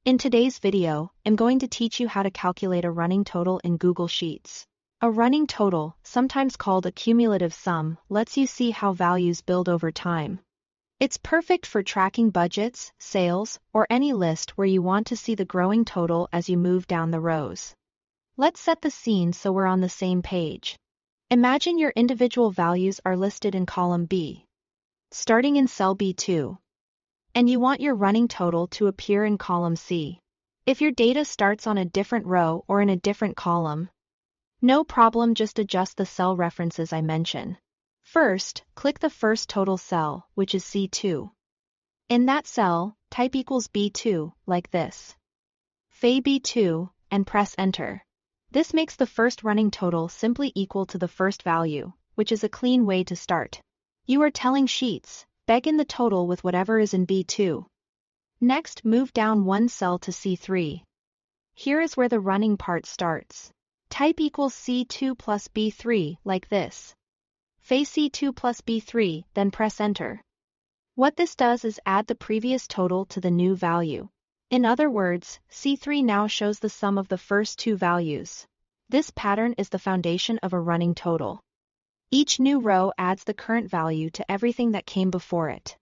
In today's video, I'm going to teach you how to calculate a running total in Google Sheets. A running total, sometimes called a cumulative sum, lets you see how values build over time. It's perfect for tracking budgets, sales, or any list where you want to see the growing total as you move down the rows. Let's set the scene so we're on the same page. Imagine your individual values are listed in column B, starting in cell B2. And you want your running total to appear in column C. If your data starts on a different row or in a different column, no problem, just adjust the cell references I mention. First, click the first total cell, which is C2. In that cell, type equals B2, like this. Fay B2, and press Enter. This makes the first running total simply equal to the first value, which is a clean way to start. You are telling Sheets, beg in the total with whatever is in B2. Next, move down one cell to C3. Here is where the running part starts. Type equals C2 plus B3, like this. Fay C2 plus B3, then press Enter. What this does is add the previous total to the new value. In other words, C3 now shows the sum of the first two values. This pattern is the foundation of a running total. Each new row adds the current value to everything that came before it.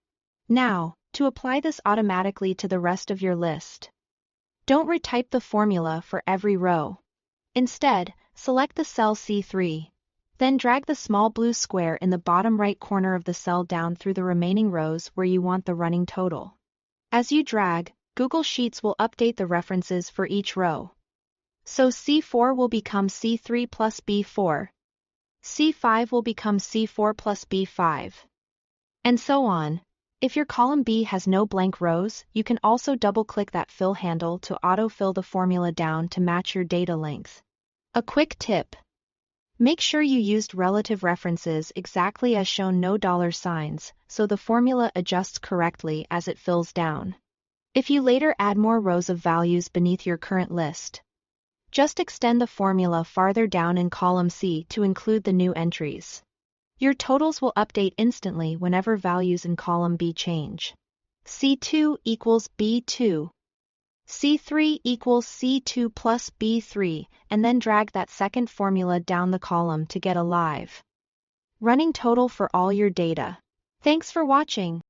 Now, to apply this automatically to the rest of your list, don't retype the formula for every row. Instead, select the cell C3. Then drag the small blue square in the bottom right corner of the cell down through the remaining rows where you want the running total. As you drag, Google Sheets will update the references for each row. So C4 will become C3 plus B4. C5 will become C4 plus B5. And so on. If your column B has no blank rows, you can also double-click that fill handle to auto-fill the formula down to match your data length. A quick tip. Make sure you used relative references exactly as shown, no dollar signs, so the formula adjusts correctly as it fills down. If you later add more rows of values beneath your current list, just extend the formula farther down in column C to include the new entries. Your totals will update instantly whenever values in column B change. C2 equals B2. C3 equals C2 plus B3, and then drag that second formula down the column to get a live running total for all your data. Thanks for watching.